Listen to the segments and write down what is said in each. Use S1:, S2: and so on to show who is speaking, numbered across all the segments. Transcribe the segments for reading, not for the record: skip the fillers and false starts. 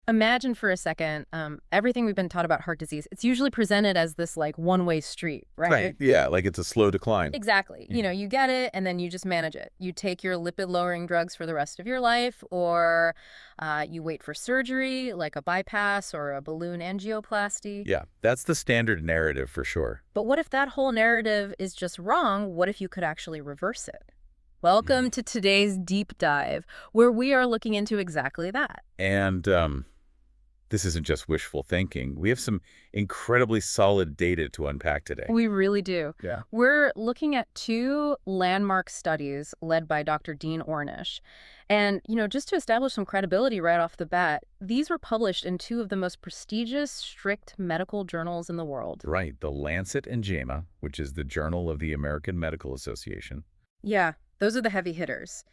S1: Imagine for a second, everything we've been taught about heart disease, it's usually presented as this like one-way street, right?
S2: Right. Yeah, like it's a slow decline.
S1: Exactly.
S2: Mhm.
S1: You get it and then you just manage it. You take your lipid-lowering drugs for the rest of your life, or you wait for surgery like a bypass or a balloon angioplasty.
S2: Yeah, that's the standard narrative for sure.
S1: But what if that whole narrative is just wrong? What if you could actually reverse it? Welcome
S2: Mhm.
S1: to today's deep dive, where we are looking into exactly that.
S2: And this isn't just wishful thinking. We have some incredibly solid data to unpack today.
S1: We really do.
S2: Yeah.
S1: We're looking at two landmark studies led by Dr. Dean Ornish. And, just to establish some credibility right off the bat, these were published in two of the most prestigious, strict medical journals in the world.
S2: Right. The Lancet and JAMA, which is the Journal of the American Medical Association.
S1: Yeah, those are the heavy hitters.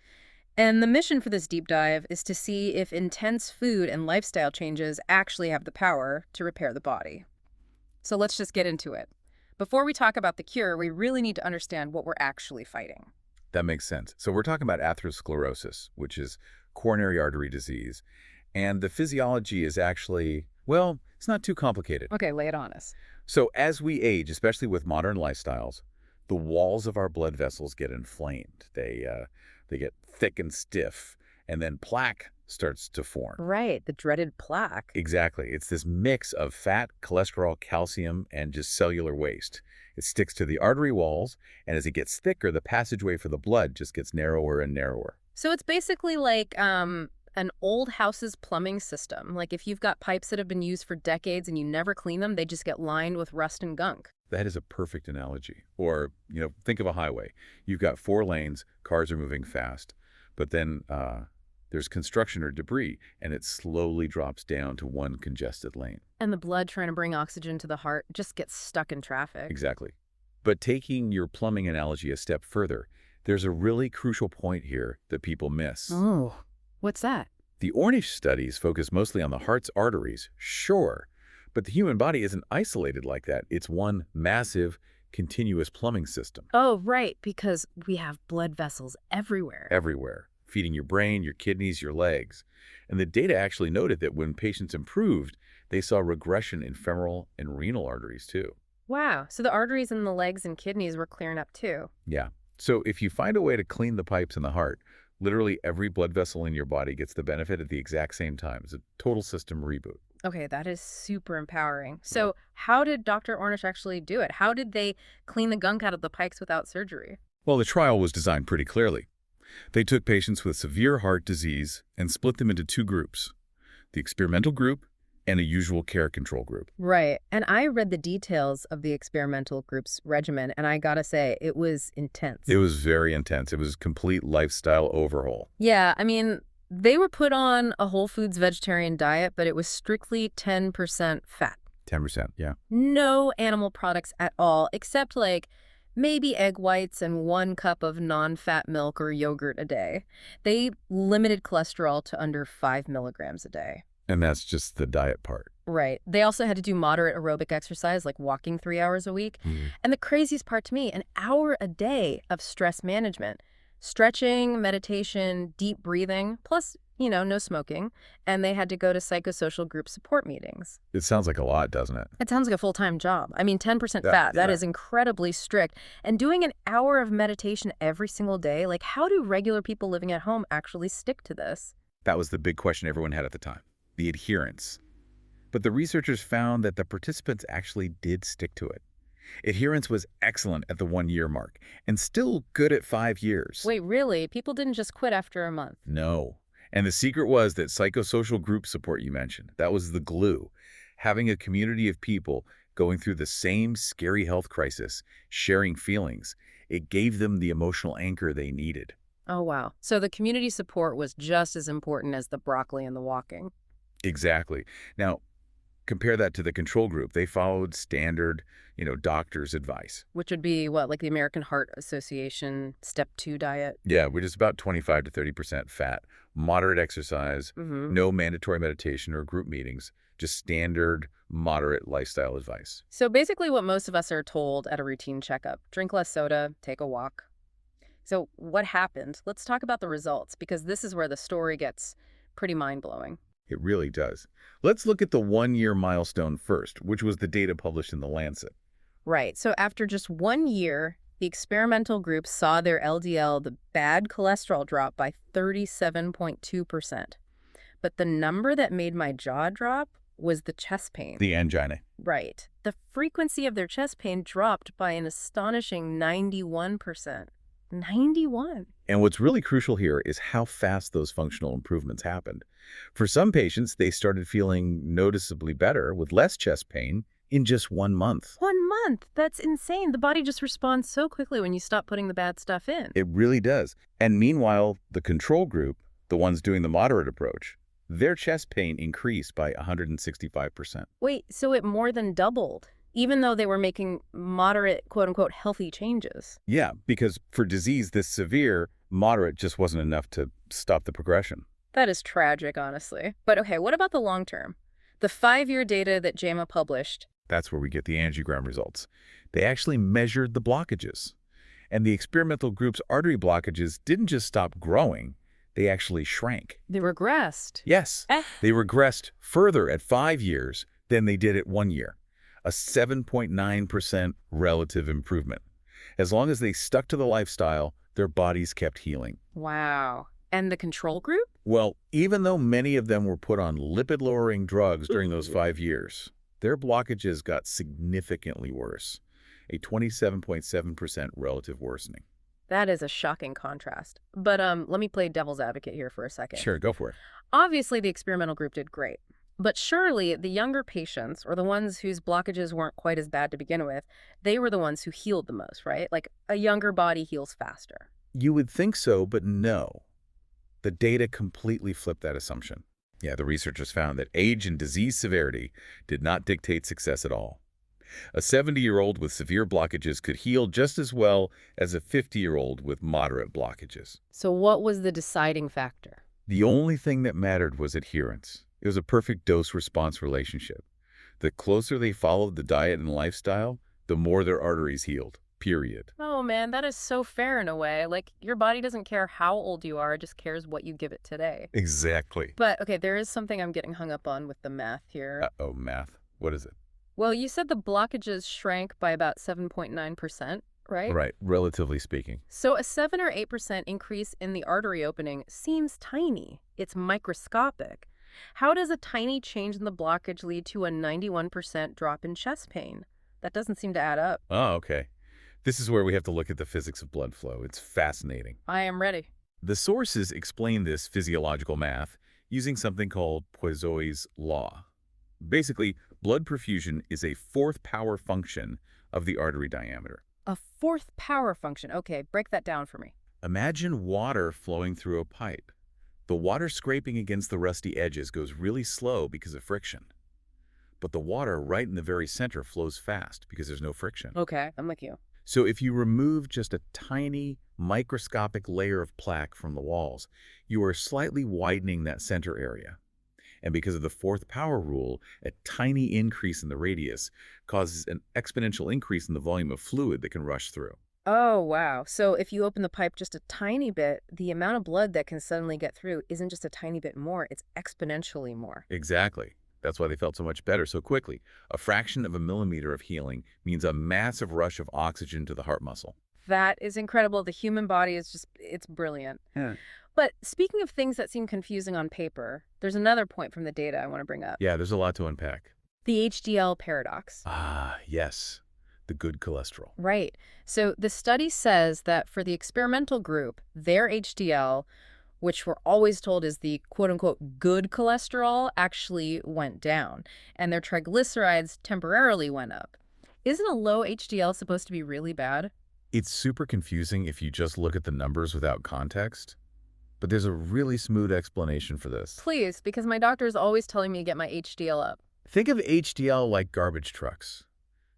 S1: And the mission for this deep dive is to see if intense food and lifestyle changes actually have the power to repair the body. So let's just get into it. Before we talk about the cure, we really need to understand what we're actually fighting.
S2: That makes sense. So we're talking about atherosclerosis, which is coronary artery disease. And the physiology is actually, well, it's not too complicated.
S1: Okay, lay it on us.
S2: So as we age, especially with modern lifestyles, the walls of our blood vessels get inflamed. They get thick and stiff, and then plaque starts to form.
S1: Right, the dreaded plaque.
S2: Exactly. It's this mix of fat, cholesterol, calcium, and just cellular waste. It sticks to the artery walls, and as it gets thicker, the passageway for the blood just gets narrower and narrower.
S1: So it's basically like an old house's plumbing system. Like if you've got pipes that have been used for decades and you never clean them, they just get lined with rust and gunk.
S2: That is a perfect analogy. Or, think of a highway. You've got 4 lanes, cars are moving fast, but then there's construction or debris, and it slowly drops down to one congested lane.
S1: And the blood trying to bring oxygen to the heart just gets stuck in traffic.
S2: Exactly. But taking your plumbing analogy a step further, there's a really crucial point here that people miss.
S1: Oh, what's that?
S2: The Ornish studies focus mostly on the heart's arteries, sure, but the human body isn't isolated like that. It's one massive, continuous plumbing system
S1: Oh, right, because we have blood vessels everywhere.
S2: everywhere, feeding your brain, your kidneys, your legs. And the data actually noted that when patients improved, they saw regression in femoral and renal arteries too.
S1: Wow, so the arteries in the legs and kidneys were clearing up too.
S2: Yeah. So if you find a way to clean the pipes in the heart, literally every blood vessel in your body gets the benefit at the exact same time. It's a total system reboot.
S1: Okay, that is super empowering. So how did Dr. Ornish actually do it? How did they clean the gunk out of the pipes without surgery?
S2: Well, the trial was designed pretty clearly. They took patients with severe heart disease and split them into two groups, the experimental group and a usual care control group.
S1: Right. And I read the details of the experimental group's regimen, and I gotta say, it was intense.
S2: It was very intense. It was a complete lifestyle overhaul.
S1: Yeah, I mean, they were put on a whole foods vegetarian diet, but it was strictly 10% fat.
S2: 10%, yeah.
S1: No animal products at all, except like maybe egg whites and 1 cup of non-fat milk or yogurt a day. They limited cholesterol to under 5 milligrams a day.
S2: And that's just the diet part.
S1: Right. They also had to do moderate aerobic exercise, like walking 3 hours a week.
S2: Mhm.
S1: And the craziest part to me, an hour a day of stress management, stretching, meditation, deep breathing, plus, no smoking. And they had to go to psychosocial group support meetings.
S2: It sounds like a lot, doesn't it?
S1: It sounds like a full-time job. I mean, 10%
S2: Yeah,
S1: fat, that
S2: yeah.
S1: is incredibly strict. And doing an hour of meditation every single day, like how do regular people living at home actually stick to this?
S2: That was the big question everyone had at the time, the adherence. But the researchers found that the participants actually did stick to it. Adherence was excellent at the 1-year mark and still good at 5 years.
S1: Wait, really? People didn't just quit after a month?
S2: No. And the secret was that psychosocial group support you mentioned. That was the glue. Having a community of people going through the same scary health crisis, sharing feelings, it gave them the emotional anchor they needed.
S1: Oh, wow. So the community support was just as important as the broccoli and the walking.
S2: Exactly. Now, compare that to the control group. They followed standard, doctor's advice.
S1: Which would be what, like the American Heart Association Step 2 diet?
S2: Yeah, we're just about 25 to 30% fat, moderate exercise,
S1: Mm-hmm.
S2: no mandatory meditation or group meetings, just standard, moderate lifestyle advice.
S1: So basically what most of us are told at a routine checkup, drink less soda, take a walk. So what happened? Let's talk about the results, because this is where the story gets pretty mind-blowing.
S2: It really does. Let's look at the one-year milestone first, which was the data published in The Lancet.
S1: Right. So after just 1 year, the experimental group saw their LDL, the bad cholesterol, drop by 37.2%. But the number that made my jaw drop was the chest pain.
S2: The angina.
S1: Right. The frequency of their chest pain dropped by an astonishing 91%. 91.
S2: And what's really crucial here is how fast those functional improvements happened. For some patients, they started feeling noticeably better with less chest pain in just 1 month.
S1: 1 month? That's insane. The body just responds so quickly when you stop putting the bad stuff in.
S2: It really does. And meanwhile, the control group, the ones doing the moderate approach, their chest pain increased by 165%.
S1: Wait, so it more than doubled, even though they were making moderate, quote-unquote, healthy changes.
S2: Yeah, because for disease this severe, moderate just wasn't enough to stop the progression.
S1: That is tragic, honestly. But okay, what about the long term? The 5-year data that JAMA published.
S2: That's where we get the angiogram results. They actually measured the blockages. And the experimental group's artery blockages didn't just stop growing, they actually shrank.
S1: They regressed.
S2: Yes, they regressed further at 5 years than they did at 1 year. A 7.9% relative improvement. As long as they stuck to the lifestyle, their bodies kept healing.
S1: Wow. And the control group?
S2: Well, even though many of them were put on lipid-lowering drugs during those 5 years, their blockages got significantly worse, a 27.7% relative worsening.
S1: That is a shocking contrast. But let me play devil's advocate here for a second.
S2: Sure, go for it.
S1: Obviously, the experimental group did great. But surely the younger patients, or the ones whose blockages weren't quite as bad to begin with, they were the ones who healed the most, right? Like, a younger body heals faster.
S2: You would think so, but no. The data completely flipped that assumption. Yeah, the researchers found that age and disease severity did not dictate success at all. A 70-year-old with severe blockages could heal just as well as a 50-year-old with moderate blockages.
S1: So what was the deciding factor?
S2: The only thing that mattered was adherence. It was a perfect dose-response relationship. The closer they followed the diet and lifestyle, the more their arteries healed, period.
S1: Oh man, that is so fair in a way. Like, your body doesn't care how old you are, it just cares what you give it today.
S2: Exactly.
S1: But, okay, there is something I'm getting hung up on with the math here.
S2: Uh-oh, math. What is it?
S1: Well, you said the blockages shrank by about 7.9%, right?
S2: Right, relatively speaking.
S1: So a 7 or 8% increase in the artery opening seems tiny. It's microscopic. How does a tiny change in the blockage lead to a 91% drop in chest pain? That doesn't seem to add up.
S2: Oh, okay. This is where we have to look at the physics of blood flow. It's fascinating.
S1: I am ready.
S2: The sources explain this physiological math using something called Poiseuille's law. Basically, blood perfusion is a fourth power function of the artery diameter.
S1: A fourth power function. Okay, break that down for me.
S2: Imagine water flowing through a pipe. The water scraping against the rusty edges goes really slow because of friction. But the water right in the very center flows fast because there's no friction.
S1: Okay, I'm with you.
S2: So if you remove just a tiny microscopic layer of plaque from the walls, you are slightly widening that center area. And because of the fourth power rule, a tiny increase in the radius causes an exponential increase in the volume of fluid that can rush through.
S1: Oh, wow. So if you open the pipe just a tiny bit, the amount of blood that can suddenly get through isn't just a tiny bit more, it's exponentially more.
S2: Exactly. That's why they felt so much better so quickly. A fraction of a millimeter of healing means a massive rush of oxygen to the heart muscle.
S1: That is incredible. The human body is just, it's brilliant.
S2: Yeah.
S1: But speaking of things that seem confusing on paper, there's another point from the data I want to bring up.
S2: Yeah, there's a lot to unpack.
S1: The HDL paradox.
S2: Ah, yes. The good cholesterol.
S1: Right. So the study says that for the experimental group, their HDL, which we're always told is the quote-unquote good cholesterol, actually went down, and their triglycerides temporarily went up. Isn't a low HDL supposed to be really bad?
S2: It's super confusing if you just look at the numbers without context, but there's a really smooth explanation for this.
S1: Please, because my doctor is always telling me to get my HDL up.
S2: Think of HDL like garbage trucks.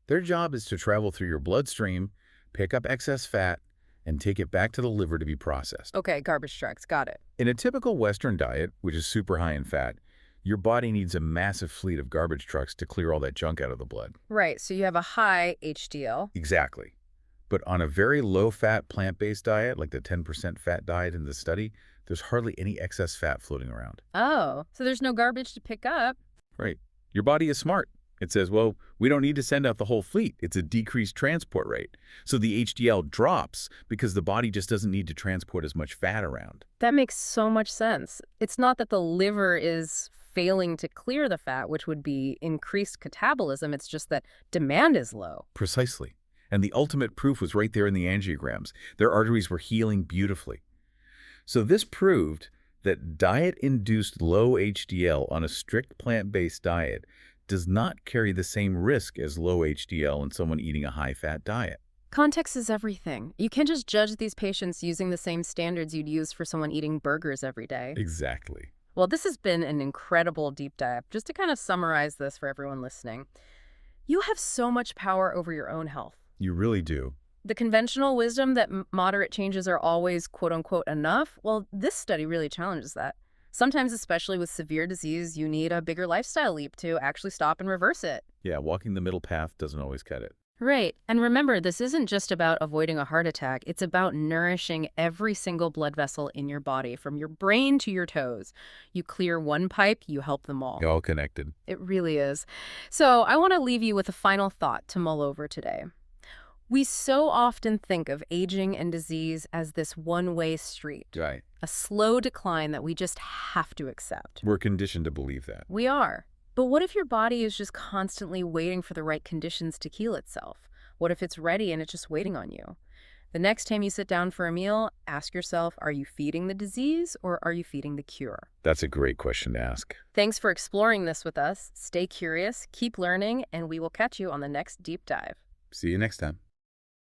S2: Their job is to travel through your bloodstream, pick up excess fat, and take it back to the liver to be processed.
S1: Okay, garbage trucks, got it.
S2: In a typical Western diet, which is super high in fat, your body needs a massive fleet of garbage trucks to clear all that junk out of the blood.
S1: Right, so you have a high HDL.
S2: Exactly. But on a very low-fat plant-based diet, like the 10% fat diet in the study, there's hardly any excess fat floating around.
S1: Oh, so there's no garbage to pick up.
S2: Right. Your body is smart. It says, well, we don't need to send out the whole fleet. It's a decreased transport rate. So the HDL drops because the body just doesn't need to transport as much fat around.
S1: That makes so much sense. It's not that the liver is failing to clear the fat, which would be increased catabolism. It's just that demand is low.
S2: Precisely. And the ultimate proof was right there in the angiograms. Their arteries were healing beautifully. So this proved that diet-induced low HDL on a strict plant-based diet does not carry the same risk as low HDL in someone eating a high-fat diet.
S1: Context is everything. You can't just judge these patients using the same standards you'd use for someone eating burgers every day.
S2: Exactly.
S1: Well, this has been an incredible deep dive. Just to kind of summarize this for everyone listening, you have so much power over your own health.
S2: You really do.
S1: The conventional wisdom that moderate changes are always quote-unquote enough, well, this study really challenges that. Sometimes, especially with severe disease, you need a bigger lifestyle leap to actually stop and reverse it.
S2: Yeah, walking the middle path doesn't always cut it.
S1: Right. And remember, this isn't just about avoiding a heart attack. It's about nourishing every single blood vessel in your body, from your brain to your toes. You clear one pipe, you help them all.
S2: You're all connected.
S1: It really is. So I want to leave you with a final thought to mull over today. We so often think of aging and disease as this one-way street,
S2: Right.
S1: a slow decline that we just have to accept.
S2: We're conditioned to believe that.
S1: We are. But what if your body is just constantly waiting for the right conditions to heal itself? What if it's ready and it's just waiting on you? The next time you sit down for a meal, ask yourself, are you feeding the disease or are you feeding the cure?
S2: That's a great question to ask.
S1: Thanks for exploring this with us. Stay curious, keep learning, and we will catch you on the next deep dive.
S2: See you next time.